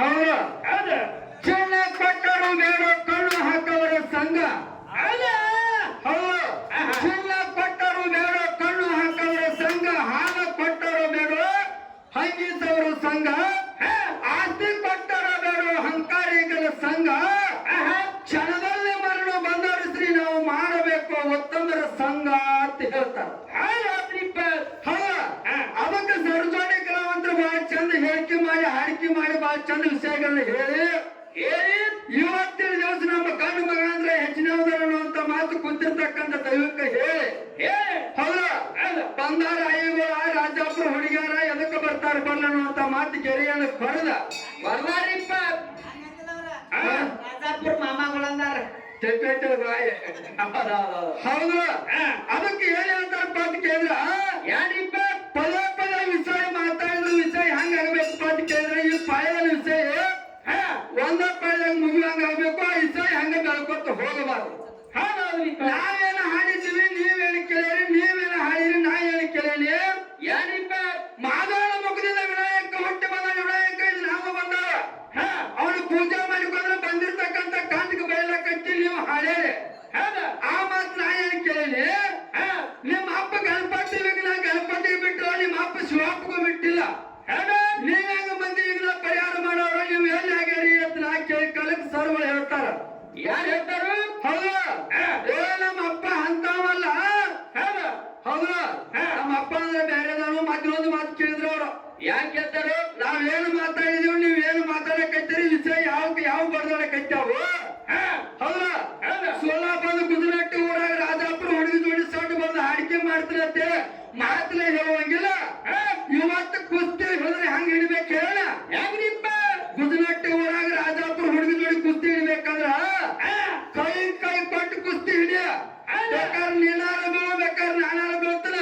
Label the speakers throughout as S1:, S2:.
S1: ಹೌದು
S2: ಹೌದು
S1: ಚಿನ್ನ ಕೊಟ್ಟರು ಬೇಡ ಕಣ್ಣು ಹಾಕವರ ಸಂಘ
S2: ಹೌದಾ
S1: ಹೌದು ಚಿನ್ನ ಕೊಟ್ಟರು ಬೇಡ ಕಣ್ಣು ಹಾಕವರ ಸಂಘ ಹಾಲ ಕೊಟ್ಟರು ಬೇಡ ಹಂಗಿಸವರು ಸಂಘ ಆಸ್ತಿ ಕೊಟ್ಟರ ಬೇಡ ಹಂಕಾರಿಗಳ ಸಂಘ ಕ್ಷಣದಲ್ಲಿ ಮರಣ ಬಂದವರು ಶ್ರೀ ನಾವು ಮಾಡಬೇಕು ಉತ್ತಮರ ಸಂಘ ಅಂತ ಹೇಳ್ತಾರೆ. ಅದಕ್ಕೆ ಸರ್ಜೋಡಿ ಕಲಾವಂತರು ಬಹಳ ಚಂದ ಹೇಳಿಕೆ ಮಾಡಿ ಹಾಡಿಕೆ ಮಾಡಿ ಬಹಳ ಚಂದ ವಿಷಯಗಳನ್ನ ಹೇಳಿ ಇವತ್ತಿನ ದಿವಸ ನಮ್ಮ ಕಣ್ಣು ಮಗ ಅಂದ್ರೆ ಹೆಚ್ಚಿನವರು ಅಂತ ಮಾತು ಕುಂತಿರ್ತಕ್ಕಂಥ ದೈವಕ್ಕೆ ಹೇಳಿ ಹೌದಾ ಬಂದಾರ ಐಗಳ ರಾಜಾಪುರ ಹುಡುಗಿಯಾರ ಎದಕ್ಕೆ ಬರ್ತಾರೆ ಬರ್ಲನು ಅಂತ ಮಾತು ಗೆರೆಯನ್ನು ಕೊಡದ ಬರ್ಲಾರಿಪ್ಪ
S2: ರಾಜಾಪುರ ಮಾಮಗಳಂದಾರ
S1: ಹೌದು ಅದಕ್ಕೆ ಏನ್ ಹೇಳ್ತಾರಪ್ಪ ಅಂತ ಕೇಳಿದ್ರ
S2: ಯಾರಿಪ್ಪ
S1: ಪದೇ ಪದೇ ವಿಷಯ ಮಾತಾಡಿದ ವಿಷಯ ಹಂಗ ಆಗ್ಬೇಕಪ್ಪ ಅಂತ ಕೇಳಿದ್ರೆ ಈ ಪಾಯದ ವಿಷಯ ಒಂದ ಪಾಯದಾಗ ಮುಗಿದಂಗ ಆಗ್ಬೇಕು ಆ ವಿಷಯ ಹಂಗ ಬೆಳ್ಕೊತ ಹೋಗಬಾರ್ದು. ನಾವೇನ ಹಾಡಿದ್ದೀವಿ ನೀವೇನು ಕೇಳಿರಿ ನೀವೇನು ಹಾಡಿರಿ ನಾ ಏನು ಕೇಳೀನಿ
S2: ಯಾರಿಪ್ಪ
S1: ಮಾದವನ ಮುಖದಿಂದ ವಿನಾಯಕ ಹೊಟ್ಟೆ ಬಂದ ವಿನಾಯಕ ಇದು ನಾಮ ಬಂದವ ಅವನು ಪೂಜೆ ಮಾಡಿಕೊಂಡ್ರೆ ಬಂದಿರ್ತಕ್ಕಂಥ ಕಾಂಟಿಗೆ ಬಯಲ ಕಟ್ಟಿ ನೀವು ಹಾಡ್ಯಾರೆ ಆ ಮಾತು ನಾ ಏನು ಕೇಳೀನಿ ನಿಮ್ಮ ಅಪ್ಪ ಗಣಪತಿ ನಾ ಗಣಪತಿಗೆ ಬಿಟ್ಟು ನಿಮ್ಮ ಅಪ್ಪ ಶಿವಪ್ಪಗೂ ಬಿಟ್ಟಿಲ್ಲ ನೀವ್ಯಾಂಗ ಮಂದಿ ಈಗ ಪರಿಹಾರ ಮಾಡೋರು ನೀವು ಎಲ್ಲಿ ಆಗ್ಯಾರಿ ಅಂತ ನಾ ಕೇಳಿ ಕಲಕ್ ಸರ್ಗಳು ಹೇಳ್ತಾರ.
S2: ಯಾರು ಹೇಳ್ತಾರು
S1: ಹೌದು ನಮ್ಮ ಅಪ್ಪ ಅಂತವಲ್ಲ ಹೌದು ನಮ್ಮ ಅಪ್ಪ ಅಂದ್ರೆ ಬೇರೆದವರು ಮತ್ತೊಂದು ಮಾತು ಕೇಳಿದ್ರು ಅವರು
S2: ಯಾಕೆ ಹೇಳ್ತಾರು
S1: ನಾವೇನು ಮಾತಾಡಿದೀವಿ ನೀವೇನು ಮಾತಾಡಕತ್ತೀರಿ ವಿಷಯ ಯಾವ ಬರ್ದಾಡಕತ್ತಾವು ಹೌದಾ ಸೋಲಾಪುರದ ಗುಜರಾಟಿ ಊರಾಗ ರಾಜಾಪುರ ಹುಡುಗಿ ಜೋಡಿ ಸೊಟ್ಟು ಬಂದು ಹಾಡಿಕೆ ಮಾಡ್ತಿರತ್ತೆ ಮಾತಲೇ ಹೇಳುವಂಗಿಲ್ಲ. ಇವತ್ತು ಕುಸ್ತಿ ಹೇಳಿದ್ರೆ ಹಂಗ ಹಿಡಿಬೇಕು ಹೇಳ
S2: ಹೆಂಗ್ರಿಪ್ಪ
S1: ಗುಜರಾಟಿ ಊರಾಗ ರಾಜಾಪುರ ಹುಡುಗಿ ಜೋಡಿ ಕುಸ್ತಿ ಹಿಡಿಬೇಕಂದ್ರ ಕೈ ಕೈ ಕೊಟ್ಟು ಕುಸ್ತಿ ಹಿಡಿಯ ಬೇಕಾದ್ರೆ ನೀನಾರ ಬೀಳೋ ಬೇಕಾದ್ರೆ ನಾನಾರ ಬೀಳ್ತಾನ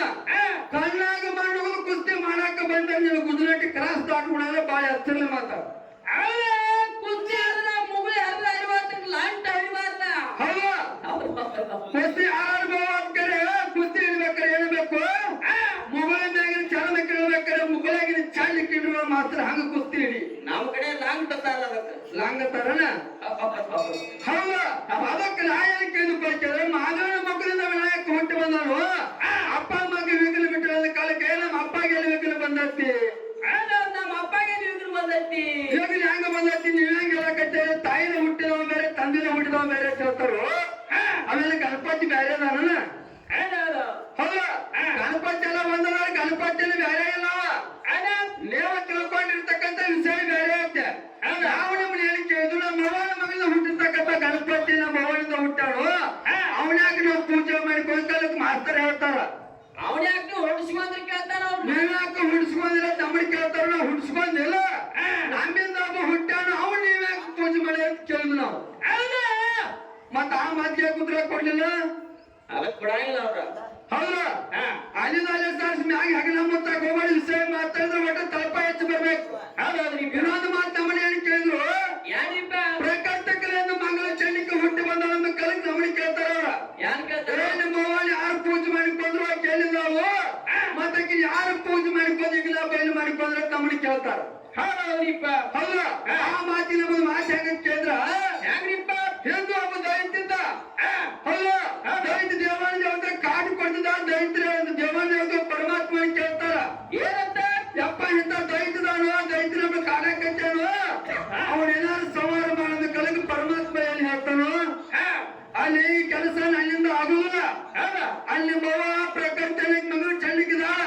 S1: ಕಣ್ಣಾಗ ಮಾಡುವುದು ಕುಸ್ತಿ ಮಾಡಾಕ ಬಂದ ನೀನು ಗುಜರಾಟಿ ಕ್ರಾಸ್ ದಾಟ್ಬಿಡೋದ್ರೆ ಬಾಳ ಹತ್ತಿರಲಿ ಮಾತಾಡ
S2: ಕುಸ್ತಿ ಆದ್ರೆ ಮುಗುಳಿ ಹರಿದ ಅರಿವಾತ ಲಾಂಟ ಅರಿವಾತ
S1: ಹೌದಾ ಕುಸ್ತಿ ಆಡ್ಬೇಕರೆ ಕುಸ್ತಿ ಹಿಡ್ಬೇಕಾರೆ ಹೇಳ್ಬೇಕು ಮುಗುಳಿ ಮ್ಯಾಗಿನ ಚಲನ ಕೇಳ್ಬೇಕಾರೆ ಮುಗುಳಾಗಿನ ಚಾಲಿ ಕಿಡುವ ಮಾತ್ರ ಹಂಗ ಕುಸ್ತಿ ಹಿಡಿ.
S2: ನಮ್ಮ ಕಡೆ ಲಾಂಗ್ ತಾರ ಅದಕ್ಕೆ
S1: ಲಾಂಗ ತರನ ಹೌದಾ ಅದಕ್ಕೆ ನಾ ಏನು ಕೇಳಿದ್ರೆ ಮಾಧವನ ಮಕ್ಕಳಿಂದ ವಿನಾಯಕ ಹೊಟ್ಟೆ ಬಂದನು ಅಪ್ಪ ಮಗ ವಿಗಲು ಬಿಟ್ಟಿರೋದ ಕಾಲಕ್ಕೆ ನಮ್ಮ ಅಪ್ಪಗೆ ಎಲ್ಲಿ ವಿಗಲು ಬಂದೈತಿ
S2: ನಮ್ಮ ಅಪ್ಪಗೆ ನೀವು ಬಂದೈತಿ
S1: ವಿಗಲು ಹೆಂಗ ಬಂದೈತಿ ನೀವ್ ಹೆಂಗ ಹೇಳಕತ್ತೇವೆ ತಾಯಿನ ಹುಟ್ಟಿದವ ಬೇರೆ ತಂದಿನ ಹುಟ್ಟಿದವ ಬೇರೆ ಅಂತ ಹೇಳ್ತಾರು. ಆಮೇಲೆ ಗಣಪತಿ ಬೇರೆ ಅದಾನ ಹೌದಾ ಗಣಪತಿ ಎಲ್ಲ ಬಂದವ ಗಣಪತಿನ ಬೇರೆ ಇಲ್ಲವ ನೀವು ತಿಳ್ಕೊಂಡಿರ್ತಕ್ಕಂಥ ವಿಷಯ ಬೇರೆ ಐತೆ. ನಾವು ನಮ್ಮನ್ನ ಏನು ಕೇಳಿದ್ರು ನಮ್ಮ ಮಗನ ಮಗನ ಹುಟ್ಟಿರ್ತಕ್ಕಂಥ ಗಣಪತಿ ನಮ್ಮ ಮಗನಿಂದ ಹುಟ್ಟಾಡು ಅವನ್ಯಾಕ ನಾವು ಪೂಜೆ ಮಾಡಿ ಕೊಂಡ್ಕಾಲಕ್ಕೆ ಮಾಸ್ತರ್ ಹೇಳ್ತಾರ
S2: ಅವನ್ಯಾಕ ಹೊಡಿಸ್ಕೊಂಡ್ರೆ ಕೇಳ್ತಾರ ಅವ್ರು
S1: ನೀವ್ಯಾಕ ಹುಡ್ಸ್ಕೊಂಡಿಲ್ಲ ತಮ್ಮಡಿ ಕೇಳ್ತಾರ ನಾವು ಹುಡ್ಸ್ಕೊಂಡಿಲ್ಲ ನಮ್ಮಿಂದ ಒಬ್ಬ ಹುಟ್ಟಾನು ಅವ್ನು ನೀವ್ಯಾಕ ಪೂಜೆ ಮಾಡಿ ಅಂತ ಕೇಳಿದ್ವಿ ನಾವು. ಮತ್ತ ಆ ಮಾತಿಗೆ ಕುದ್ರ ಕೊಡ್ಲಿಲ್ಲ
S2: ಅದಕ್ಕೆ ಕೊಡಂಗಿಲ್ಲ ಅವ್ರ
S1: ಹೌದಾ ಅಲ್ಲಿಂದ ಅಲ್ಲೇ ಸಾರ್ಸ್ ಮ್ಯಾಗ ಹಾಗೆ ನಮ್ಮ ತಗೋಬಾಡಿ ವಿಷಯ ಮಾತಾಡಿದ್ರೆ ಒಟ್ಟ ತಲಪ ಹೆಚ್ಚು ಬರ್ಬೇಕು.
S2: ಹೌದೌದ್ರಿ
S1: ಇನ್ನೊಂದು ಮಾತು ನಮ್ಮನೆ ಏನು ಕೇಳಿದ್ರು
S2: ಯಾರಿಪ್ಪ
S1: ಪ್ರಕೃತಿ ಕಲೆಯಿಂದ ಮಂಗಲ ಚಂಡಿಕೆ ಹುಟ್ಟಿ ಬಂದ ಕಲಕ್ ನಮ್ಮನೆ ಕೇಳ್ತಾರ ಅವ್ರ
S2: ಯಾರು ಕೇಳ್ತಾರ
S1: ನಿಮ್ಮ ಅವ್ವಲ್ಲಿ ಯಾರು ಪೂಜೆ ಮಾಡಿಕೊಂಡ್ರು ಕೇಳಿದಾವು ಮತ್ತಕ್ಕೆ ಯಾರು ಪೂಜೆ ಮಾಡಿಕೊಂಡಿಲ್ಲ ಬಯಲು ಮಾಡಿಕೊಂಡ್ರೆ ನಮ್ಮನೆ ಕೇಳ್ತಾರ.
S2: ಹೌದೌದ್ರಿಪ್ಪ
S1: ಹೌದಾ ಆ ಮಾತಿನ ಒಂದು ಮಾತು ಹೆಂಗ ಕೇಳಿದ್ರ
S2: ಹೆಂಗ್ರಿಪ್ಪ
S1: ಹಿಂದೂ ಒಬ್ಬ ದೈತ್ಯದ ಹೌದಾ ದೈತ್ಯ ದೇವಾಲಯ ಅಂತ ಕಾಡು ಕೊಡ್ತಿದ್ದ ದೈತ್ಯ ದೇವಾಲಯ ಪರಮಾತ್ಮ ಕೇಳ್ತಾರ
S2: ಏನಂತ
S1: ಯಪ್ಪ ಇಂತ ದೈತ್ಯದಾನು ದೈತ್ಯ ಕಾಡಕತ್ತೇನು ಅವನೇನಾದ್ರು ಸಂಹಾರ ಮಾಡೋದು ಕಲಗ ಪರಮಾತ್ಮ ಏನ್ ಹೇಳ್ತಾನು ಅಲ್ಲಿ ಕೆಲಸ ನನ್ನಿಂದ ಆಗುದಿಲ್ಲ ಅಲ್ಲಿ ಬವ ಪ್ರಕೃತಿ ಮಗಳು ಚಂಡಿಕಿದಾಳ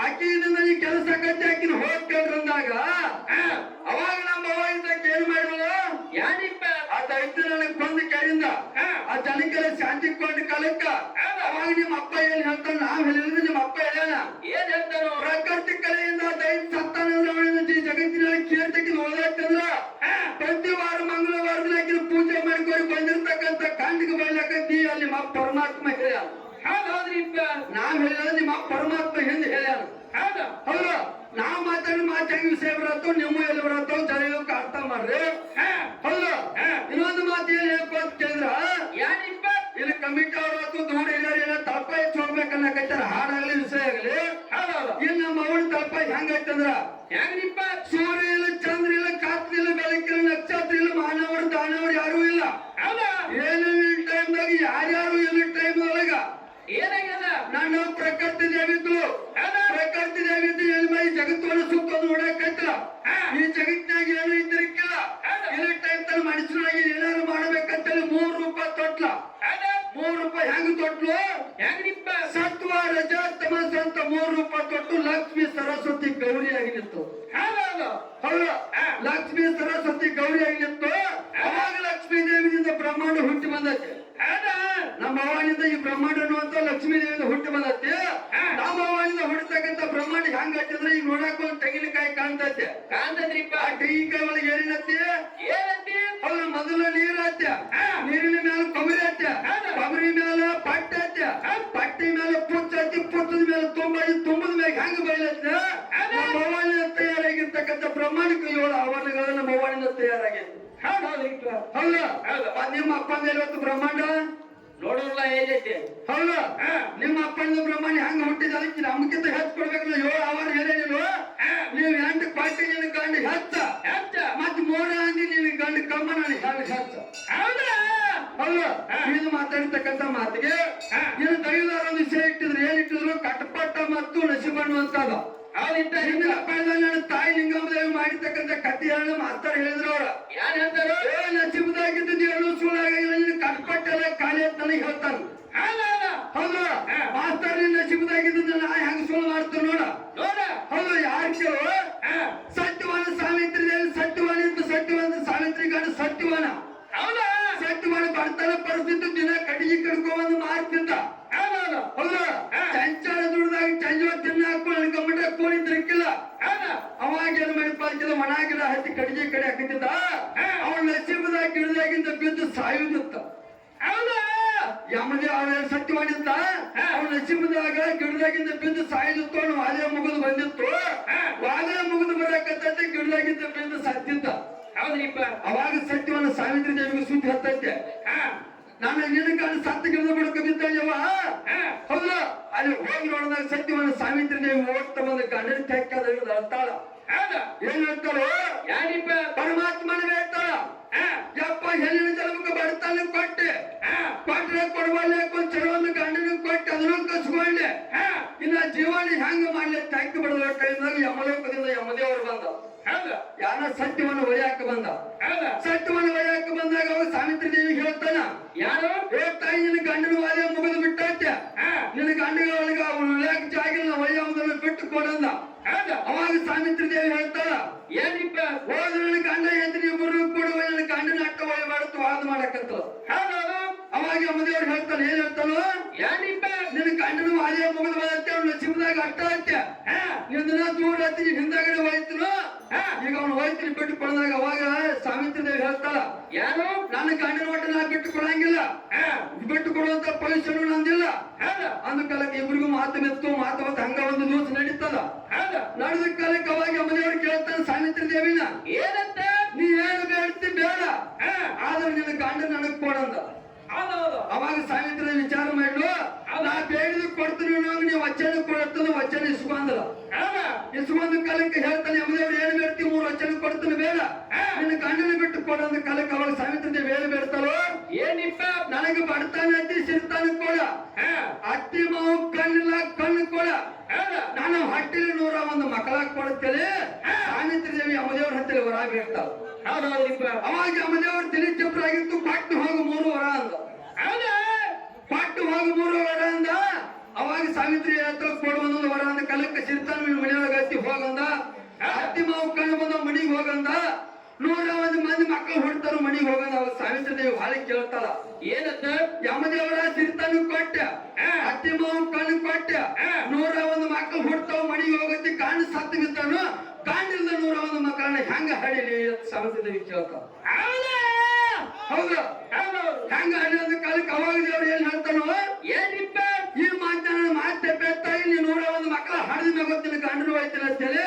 S1: ಆಕಿಯಿಂದ ಈ ಕೆಲಸ ಕಟ್ಟಿ ಆಕಿನ ಹೋಗ್ ಕೇಳ್ರಂದಾಗ ಅವಾಗ ನಮ್ಮ ಬವ ಇಂದ ಕೇಳಿ ಮಾಡಿದ್ರು
S2: ಯಾರಿಪ್ಪ
S1: ಆ ದೈತ್ಯ ನನಗೆ ಬಂದ ಕೈಯಿಂದ ಆ ಜನಕ್ಕೆಲ್ಲ ಶಾಂತಿ ಕೊಂಡ ಕಾಲಕ್ಕ ಅವಾಗ ನಿಮ್ಮ ಅಪ್ಪ ಏನ್ ಹೇಳ್ತಾನ ನಾವ್ ಹೇಳಿದ್ರೆ ನಿಮ್ಮ ಅಪ್ಪ ಹೇಳ್ಯಾನ
S2: ಏನ್ ಹೇಳ್ತಾರೋ
S1: ಪ್ರಕೃತಿ ಕಲೆಯಿಂದ ದೈತ್ಯ ಸತ್ತಾನಂದ್ರ ಜಗತ್ತಿನ ಕೀರ್ತಕ್ಕೆ ನೋಡಾಕ್ತಂದ್ರ ಪ್ರತಿ ವಾರ ಮಂಗಳವಾರದಲ್ಲಿ ಪೂಜೆ ಮಾಡ್ಕೊಂಡು ಬಂದಿರ್ತಕ್ಕಂಥ ಕಾಂಡಿಗೆ ಬಯಲಕತ್ತಿ ಅಲ್ಲಿ ನಿಮ್ಮ ಪರಮಾತ್ಮ ಹೇಳ್ಯಾನ.
S2: ಹೌದೌದ್ರಿಪ್ಪ
S1: ನಾವ್ ಹೇಳಿದ್ರೆ ನಿಮ್ಮ ಪರಮಾತ್ಮ ಹಿಂದೆ ಹೇಳ್ಯಾನ. ಹೌದಾ ನಾವ್ ಮಾತಾಡಿ ಮಾತಾಡಿ ವಿಷಯ ಬರತ್ತೋ ನಿಮ್ಮ ಎಲ್ಲಿ ಬರತ್ತೋ ಜನಕ್ಕೆ ಅರ್ಥ ಮಾಡ್ರಿ. ಹೌದಾ ಇನ್ನೊಂದು ಮಾತು ಏನ್ ಹೇಳ್ಕೊ ಅಂತ ಕೇಳಿದ್ರ
S2: ಯಾರಿಪ್ಪ
S1: ಇಲ್ಲಿ ಕಮಿಟಿ ಅವ್ರು ದೂರ ಇಲ್ಲ ತಳಪ ಹೆಚ್ಚು ಹೋಗ್ಬೇಕನ್ನಕತ್ತಾರ ಹಾಡಾಗ್ಲಿ ವಿಷಯ ಆಗ್ಲಿ ಇಲ್ಲಿ ನಮ್ಮ ಅವನ ತಳಪ ಹೆಂಗೈತಂದ್ರ
S2: ಹೆಂಗ್ರಿಪ್ಪ
S1: ಸೂರ್ಯ ಇಲ್ಲ ಚಂದ್ರ ಇಲ್ಲ ಕಾತ್ಲಿಲ್ಲ
S2: ಕಾಂತದ್ರಿಪ್ಪ
S1: ಆ ತೆಂಗಿನಕಾಯಿ ಒಳಗೆ ಏನಿರತ್ತೆ
S2: ಏನಂತಿ
S1: ಅವ್ರ ಮೊದಲು ನೀರ್ ಹತ್ಯ ನೀರಿನ ಮೇಲೆ ಕೊಬ್ಬರಿ ಹತ್ಯ ಕೊಬ್ಬರಿ ಮೇಲೆ ಪಟ್ಟ ಹತ್ಯ ಪಟ್ಟಿ ಮೇಲೆ ಪುಚ್ಚ ಹತ್ತಿ ಪುಚ್ಚದ ಮೇಲೆ ತುಂಬದ ಮೇಲೆ ಹೆಂಗ ಬಯಲತ್ತ ಭವಾನಿಂದ ತಯಾರಾಗಿರ್ತಕ್ಕಂಥ ಬ್ರಹ್ಮಾಂಡಿಕ 7 ಆವರಣಗಳನ್ನ ಭವಾನಿಂದ ತಯಾರಾಗಿತ್ತು ಹೌದಾ ನಿಮ್ಮ ಅಪ್ಪಂದ ಇವತ್ತು ಬ್ರಹ್ಮಾಂಡ
S2: ನೋಡೋಲ್ಲ ಹೇಗೈತಿ
S1: ಹೌದಾ ನಿಮ್ಮ ಅಪ್ಪನ ಬ್ರಹ್ಮಾಂಡ ಹೆಂಗ ಹುಟ್ಟಿದ ಅದಕ್ಕೆ ನಮ್ಗಿಂತ ಹೆಚ್ಚು ಕೊಡ್ಬೇಕಲ್ಲ 7 ಆವರಣ ಏನೇನಿಲ್ವ ನೀವು 8 ಪಾಟಿ ನಿನ್ನ ಗಂಡ ಹೆಚ್ಚ ಮತ್ 3 ಅಂದಿ ನಿನ್ನ ಗಂಡ ಕಮ್ಮ ನಾನು ಹೆಚ್ಚ
S2: ಹೌದಾ
S1: ಹೌದಾ ಇದು ಮಾತಾಡಿರ್ತಕ್ಕಂಥ ಮಾತಿಗೆ ನೀನು ದೈವದಾರ ಒಂದು ವಿಷಯ ಇಟ್ಟಿದ್ರು ಏನಿಟ್ಟಿದ್ರು ಕಟಪಟ್ಟ ಮತ್ತು ನಸಿಬಣ್ಣು ಅಂತ ಅದ ಹಿಂದಿನ ಕಾಲದಲ್ಲಿ ನನ್ನ ತಾಯಿ ಲಿಂಗಮದೇವಿ ಮಾಡಿರ್ತಕ್ಕಂಥ ಕಥೆಯನ್ನು ಮಾಸ್ತರ್ ಹೇಳಿದ್ರು ಅವ್ರ
S2: ಯಾರು ಹೇಳ್ತಾರೋ
S1: ನಸಿಬದಾಗಿದ್ದು ದೇವರು ಸುಳ್ಳಾಗಿಲ್ಲ ನೀನು ಕಟಪಟ್ಟೆಲ್ಲ ಖಾಲಿ ಅಂತ ನನಗೆ ಹೇಳ್ತಾನ ಹೌದು ಮಾಸ್ತರ್ ನೀನ್ ನಸಿಬದಾಗಿದ್ದು ನಾ ಹೆಂಗ ಸುಳ್ಳು ಮಾಡ್ತಾರ ನೋಡ ಹೌದು ಯಾರು ಕೇಳು ಸತ್ಯವಾನ ಸಾವಿತ್ರಿ ದೇವಿ ಸತ್ಯವಾನ ಅಂತ ಸತ್ಯವಾನ ಸಾವಿತ್ರಿ ಗಂಡ ಸತ್ಯವಾನ
S2: ಹೌದಾ
S1: ಸತ್ಯವಾನ ಬಡತನ ಪರಿಸ್ಥಿತಿ ದಿನ ಕಡಿಗೆ ಕಡ್ಕೊಂಡ್ ಮಾಡ್ತಿದ್ದ ಹೌದಾ ಚಂಚಾಳ ದುಡ್ದಾಗ ಚಂಜವ ತಿನ್ನ ಹಾಕೊಂಡು ಅನ್ಕೊಂಡ್ಬಿಟ್ರೆ ಕೋಳಿ ತಿರ್ಕಿಲ್ಲ ಅವಾಗ ಏನ್ ಮಾಡಿಲ್ಲ ಒಣ ಗಿಡ ಹತ್ತಿ ಕಡಿಗೆ ಕಡೆ ಹಾಕಿದ್ದ ಅವಳ ನಸೀಬದಾಗ ಗಿಡದಾಗಿಂದ ಬಿದ್ದು ಸಾಯುದಿತ್ತ
S2: ಹೌದಾ
S1: ಯಮದೇ ಅವಳ ಸತ್ಯವಾನಿದ್ದ ಅವಳ ನಸೀಬದಾಗ ಗಿಡದಾಗಿಂದ ಬಿದ್ದು ಸಾಯುದಿತ್ತು ವಾದ ಮುಗಿದು ಬಂದಿತ್ತು ವಾದ ಮುಗಿದು ಬರಕತ್ತೈತೆ ಗಿಡದಾಗಿಂದ ಬಿದ್ದು ಸತ್ತಿದ್ದ
S2: ಹೌದ್ರಿಪ್ಪ
S1: ಅವಾಗ ಸತ್ಯವನ್ನ ಸಾವಿತ್ರಿ ದೇವಿಗೆ ಸುದ್ದಿ ಹತ್ತೈತೆ ನಾನು ನಿನ್ನ ಕಾಲ ಸತ್ತ ಗಿಡದ ಬುಡಕ ಬಿದ್ದಯ್ಯವ ಹೌದಾ ಅಲ್ಲಿ ಹೋಗಿ ನೋಡಿದಾಗ ಸತ್ಯವನ್ನ ಸಾವಿತ್ರಿ ದೇವಿ ಓಡ್ತಾ ಬಂದ ಗಂಡನ ತೆಕ್ಕದ ಅಳ್ತಾಳ ಏನ್ ಹೇಳ್ತಾಳು
S2: ಯಾರಿಪ್ಪ
S1: ಪರಮಾತ್ಮನ ಹೇಳ್ತಾಳ ಯಪ್ಪ ಹೆಣ್ಣಿನ ಜನ್ಮಕ್ಕೆ ಬಡತನ ಕೊಟ್ಟೆ ಕೊಟ್ರೆ ಕೊಡಬಲ್ಲೆ ಚಲೊಂದು ಗಂಡನ ಕೊಟ್ಟೆ ಅದನ್ನು ಕಸ್ಕೊಂಡೆ ಇನ್ನ ಜೀವನ ಹೆಂಗ ಮಾಡ್ಲಿ ತೆಕ್ಕ ಬಿಡದ ಟೈಮ್ದಾಗ ಯಮಲೋಕದಿಂದ ಯಮದೇವರು ಬಂದ ಯಾರ ಸತ್ಯವನ್ನು ಒಯ್ಯಾಕ ಬಂದ ಸತ್ಯವನ್ನು ಒಯ್ಯಾಕ ಬಂದಾಗ ಅವಾಗ ಸಾವಿತ್ರಿ ದೇವಿ ಹೇಳ್ತಾನ
S2: ಯಾರು
S1: ತಾಯಿ ನಿನ್ನ ಗಂಡನ ವಾದ ಮುಗಿದು ಬಿಟ್ಟೈತೆ ನಿನ್ನ ಗಂಡಗ ಒಳಗ ಉಳ್ಯಾಕ ಜಾಗಿಲ್ಲ ಒಯ್ಯವನ್ನ ಬಿಟ್ಟು ಕೊಡಂದ ಅವಾಗ ಸಾವಿತ್ರಿ ದೇವಿ ಹೇಳ್ತಾಳ
S2: ಏನಿಪ್ಪ
S1: ಹೋದ ನನ್ನ ಗಂಡ ಹೆಂಡತಿ ಇಬ್ಬರು ಕೂಡ ನನ್ನ ಗಂಡನ ಅಟ್ಟ ಒಯ್ಯಬಾರದು ವಾದ ಮಾಡಕಂತ ಅವಾಗ ಯಮದೇವ್ರು ಹೇಳ್ತಾನೆ ಏನ್ ಹೇಳ್ತಾನು
S2: ಏನಿಪ್ಪ
S1: ನಿನ್ನ ಗಂಡನ ವಾದ ಮುಗಿದು ಬಂದತ್ತೆ ಅವ್ನ ನಸೀಬದಾಗ ಅಟ್ಟ ಹತ್ಯ ನಿನ್ನ ದೂರ ಹತ್ತಿ ಹಿಂದಗಡೆ ಹೋಯ್ತನು ಈಗ ಅವ್ನು ಹೋಯ್ತೀನಿ ಬಿಟ್ಟು ಕೊಡದಾಗ ಅವಾಗ ಸಾವಿತ್ರಿ ದೇವಿ ಹೇಳ್ತಾಳ
S2: ಯಾರು
S1: ನನ್ನ ಗಂಡನ ಒಟ್ಟ ನಾ ಬಿಟ್ಟು ಕೊಡಂಗಿಲ್ಲ ಬಿಟ್ಟು ಕೊಡುವಂತ ಪೊಲೀಸರು ನಂದಿಲ್ಲ ಅಂದ ಕಾಲಕ್ಕೆ ಇಬ್ರಿಗೂ ಮಾತು ಮೆತ್ತು ಮಾತು ಮತ್ತೆ ಹಂಗ ಒಂದು ದಿವಸ ನಡೀತದ ನಡೆದ ಕಾಲಕ್ಕೆ ಅವಾಗ ಮನೆಯವ್ರು ಕೇಳ್ತಾನೆ ಸಾವಿತ್ರಿ ದೇವಿನ
S2: ಏನಂತ
S1: ನೀ ಏನು ಬೇಡ್ತಿ ಬೇಡ ಆದ್ರೆ ನಿನ್ನ ಗಂಡ ನನಗ್ ಕೊಡಂದ ಅವಾಗ ಸಾವಿತ್ರಿ ವಿಚಾರ ಮಾಡ್ಲು ನಾ ಬೇಡಿದ ಕೊಡ್ತೀನಿ ನೀವು ವಚನ ಕೊಡ್ತಾನ ವಚನ ಇಸ್ಕೊಂದಲ್ಲ ಇಸ್ಕೊಂದ ಕಾಲಕ್ಕೆ ಹೇಳ್ತಾನೆ ಯಮದೇವ್ರು ಏನ್ ಬೇಡ್ತಿ 3 ವಚನ ಕೊಡ್ತಾನೆ ಬೇಡ ನಿನ್ನ ಗಂಡನ ಬಿಟ್ಟು ಕೊಡಂದ ಕಾಲಕ್ಕೆ ಅವಾಗ ಸಾವಿತ್ರಿ ದೇವಿ ಏನು ಬೇಡ್ತಾರೋ
S2: ಏನಿಪ್ಪ
S1: ನನಗೆ ಬಡತಾನ ಅತ್ತಿ ಸಿರ್ತಾನ ಕೊಡ ಅತ್ತಿ ಮಾವು ಕಣ್ಣಿಲ್ಲ ಕಣ್ಣು ಕೊಡ ನಾನು ಹೊಟ್ಟಿಲಿ 101 ಮಕ್ಕಳಾಗ ಕೊಡುತ್ತೇನೆ ಸಾವಿತ್ರಿ ದೇವಿ ಯಮದೇವ್ರ ಹತ್ತಿರ ವರ ಬೇಡ್ತಾಳ ಅವಾಗ ಯಮದೇವ್ರ ತಿಳಿ ಚಪ್ರಾಗಿತ್ತು ಕೊಟ್ಟು ಹೋಗು 3 ವರ ಅಂದ ಕೊಟ್ಟು ಹೋಗು 3 ವರ ಅಂದ ಅವಾಗ ಸಾವಿತ್ರಿ ಹತ್ರ ಕೊಡುವ ವರ ಅಂದ ಕಲಕ್ಕೆ ಸಿರ್ತಾನ ಮನೆಯೊಳಗ ಹತ್ತಿ ಹೋಗಂದ ಅತ್ತಿ ಮಾವು ಕಣ್ಣು ಬಂದ ಮನಿಗೆ ಹೋಗಂದ 101 ಮಂದಿ ಮಕ್ಕಳು ಹೊಡ್ತಾರ ಮನಿಗೆ ಹೋಗಂದ ಅವಾಗ ಸಾವಿತ್ರಿ ದೇವಿ ಹಾಲಿ ಕೇಳ್ತಾಳ
S2: ಏನಂತ
S1: ಯಮದೇವರ ಸಿರ್ತಾನು ಕೊಟ್ಟೆ ಅತ್ತಿ ಮಾವು ಕಣ್ಣು ಕೊಟ್ಟೆ 101 ಮಕ್ಕಳು ಹುಡ್ತಾವ ಮನಿಗೆ ಹೋಗತ್ತಿ ಕಾಂಡ ಸತ್ತು ಬಿದ್ದಾನು ಕಾಂಡಿಲ್ದ 101 ಮಕ್ಕಳನ್ನ ಹೆಂಗ ಹಡಿಲಿ ಸಾವಿತ್ರಿ ದೇವಿ ಕೇಳ್ತಾಳ ಹೌದಾ ಹೆಂಗ ಹಡಿಯೋದ ಕಾಲಕ್ಕೆ ಅವಾಗ ದೇವ್ರು ಏನ್ ಹೇಳ್ತಾನೋ
S2: ಏನಿಪ್ಪ
S1: ಈ ಮಾತೆ ಬೆತ್ತಾಗಿ ನೀ 101 ಮಕ್ಕಳ ಹಡಿದ ಮ್ಯಾಗ ಗೊತ್ತಿಲ್ಲ ಗಂಡರು ಹೋಯ್ತಿಲ್ಲ ಅಂತೇಳಿ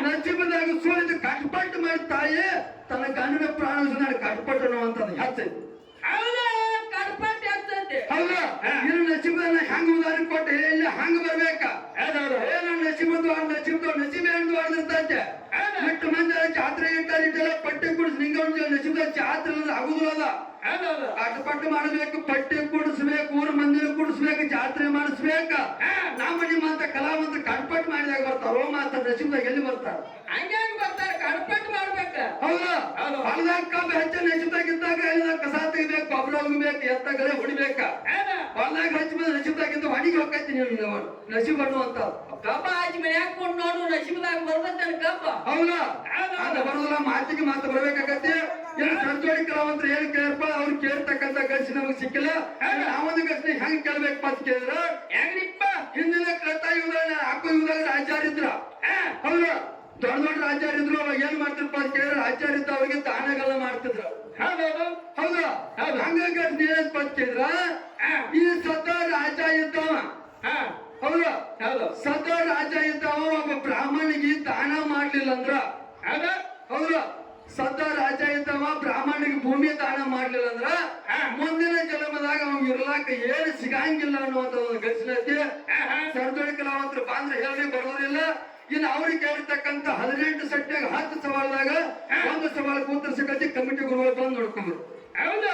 S1: ನಜೀಬದಾಗ ಸುಳಿದು ಕಟ್ಪಟ್ಟು ಮಾಡಿ ತಾಯಿ ತನ್ನ ಗಂಡನ ಪ್ರಾಣ ನಾನು ಕಟ್ಪಟ್ಟು ಅಂತದ್ ಹೆಚ್ಚೈತಿ ಹೌದಾ ಇನ್ನು ನಸೀಬನ ಹೆಂಗ ಉದಾಹರಣೆ ಕೊಟ್ಟೆ ಇಲ್ಲ ಹಂಗ ಬರ್ಬೇಕ ನನ್ನ ನಸೀಬ ಹೆಂಗ್ ಹೊಡೆದಿರ್ತೈತೆ ಬಿಟ್ಟು ಮಂದಿ ಜಾತ್ರೆ ಇಟ್ಟಾರ ಪಟ್ಟಿ ಕುಡಿಸ್ ನಿಂಗ ನಸೀಬ ಜಾತ್ರೆ ಆಗುದಿಲ್ಲ ಕಟ್ಪಟ್ಟು ಮಾಡಬೇಕು ಪಟ್ಟಿ ಕುಡಿಸ್ಬೇಕು ಊರ ಮಂದಿರ ಕುಡಿಸ್ಬೇಕು ಜಾತ್ರೆ ಮಾಡಿಸ್ಬೇಕ ನಮ್ಮ ನಿಮ್ಮಂತ ಕಲಾವಂತ ಕಟ್ಪಟ್ಟು ಮಾಡಿದಾಗ ಬರ್ತಾರ ಮಾತ ನಸೀಬದಾಗ ಎಲ್ಲಿ ಬರ್ತಾರ
S2: ಹಂಗ್ಯಾಂಗ್ ಬರ್ತಾರೆ ಕಟ್ಪಟ್ಟು ಮಾಡ್ಬೇಕ
S1: ಹೌದಾ ಹೊಲದಾಗ ಕಬ್ಬ ಹೆಚ್ಚ ನಸೀಬದಾಗಿದ್ದಾಗ ಕಸ ತೆಗಿಬೇಕು ಗೊಬ್ಬರ ಹೋಗ್ಬೇಕು ಎತ್ತಗಳೇ ಹೊಡಿಬೇಕ ಹೊಲದಾಗ ಹಚ್ಚಿ ಬಂದ ನಸೀಬದಾಗಿದ್ದ ಹೊಡಿಗೆ ಹೋಗ್ತೈತಿ ನೀವು ನಸೀಬ್ ಅನ್ನುವಂತ
S2: ಕಬ್ಬ ಹಚ್ಚಿ ಮನ್ಯಾಗ ಕೊಂಡು ನೋಡು ನಸೀಬದಾಗ ಬರ್ತೈತೆ ಕಬ್ಬ
S1: ಹೌದಾ ಅದ ಬರೋದಿಲ್ಲ ಮಾತಿಗೆ ಮಾತು ಬರ್ಬೇಕಾಗತ್ತೆ ಏನು ಸಂಜೋಡಿ ಕಲಾವಂತರು ಏನ್ ಕೇಳ್ಪ ಅವ್ರು ಕೇಳ್ತಕ್ಕಂತ ಗರ್ಸಿ ನಮಗ್ ಸಿಕ್ಕಿಲ್ಲ ನಾವೊಂದು ಗರ್ಸಿ ಹೆಂಗ್ ಕೇಳ್ಬೇಕು ಅಂತ ಕೇಳಿದ್ರ
S2: ಹೆಂಗ್ರಿಪ್ಪ
S1: ಹಿಂದಿನ ಕೃತ ಯುಗದಾಗ ಹಾಕೋ ಯುಗದಾಗ ರಾಜ್ಯಾರಿದ್ರ ಹೌದಾ ದೊಡ್ಡ ರಾಜ್ಯಾರಿದ್ರು
S2: ಹೌದು.
S1: ಹಂಗಾಗಿ ನೀನ್ ಪಚ್ಚಿದ್ರ ಈ ಸತ ರಾಜ ಇದ್ದವ
S2: ಹಾ
S1: ಹೌದು
S2: ಹೌದು
S1: ಸತ ರಾಜ ಇದ್ದವ ಒಬ್ಬ ಬ್ರಾಹ್ಮಣಿಗೆ ದಾನ ಮಾಡ್ಲಿಲ್ಲ ಅಂದ್ರ
S2: ಹೌದು
S1: ಹೌದು ಸತ ರಾಜ ಇದ್ದವ ಬ್ರಾಹ್ಮಣಿಗೆ ಭೂಮಿ ದಾನ ಮಾಡ್ಲಿಲ್ಲ ಅಂದ್ರ ಮುಂದಿನ ಜನ್ಮದಾಗ ಅವ್ನ್ ಇರ್ಲಾಕ ಏನು ಸಿಗಂಗಿಲ್ಲ ಅನ್ನುವಂತ ಒಂದು ಘರ್ಷಣೆ ಸರ್ದೊಳಿ ಕಲಾವಂತರು ಬಂದ್ರೆ ಹೇಳಿ ಬರೋದಿಲ್ಲ. ಇನ್ನು ಅವ್ರಿಗೆ ಕೇಳಿರ್ತಕ್ಕಂಥ 18 ಸಟ್ಯಾಗ 10 ಸವಾಲ್ದಾಗ ಒಂದು ಸವಾಲ್ ಕೂತರ್ಸಕತ್ತಿ ಕಮಿಟಿ ಗುರುಗಳು ಬಂದು ನೋಡ್ಕೊಂಡ್ರು.
S2: ಹೌದು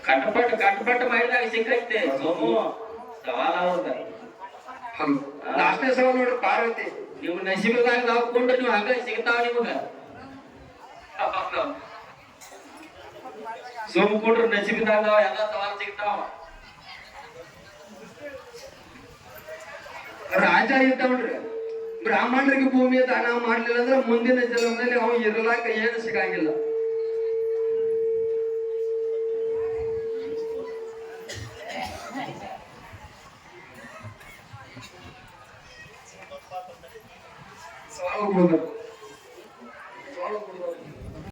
S2: ಕಟ್ಪಟ್ ಮಾಡಿದಾಗ ಸಿಕ್ಕೈತೆ ಸೋಮು ಸವಾಲ ಅವ್ರದ
S1: ಲಾಸ್ಟ್ನೇ ಸವಾಲ್ ನೋಡ್ರಿ ಪಾರ್ವತಿ.
S2: ನೀವು ನಸೀಬದಾಗ ನಾವು ಕೊಂಡು ನೀವು ಹಂಗ ಸಿಗ್ತಾವ ನಿಮಗ ಸೋಮು ಕೊಂಡ್ರು ನಸೀಬದಾಗ ಎಲ್ಲ ಸವಾಲ್ ಸಿಗ್ತಾವ.
S1: ರಾಜ ಇದ್ದವನ್ರಿ ಬ್ರಾಹ್ಮಣರಿಗೆ ಭೂಮಿ ದಾನ ಮಾಡ್ಲಿಲ್ಲ ಅಂದ್ರೆ ಮುಂದಿನ ಜನ್ಮದಲ್ಲಿ ಅವ್ನು ಇರ್ಲಾಕ ಏನು ಸಿಗಂಗಿಲ್ಲ. ಸವಾಲ್ ಹೋಗ್ಬೋದು.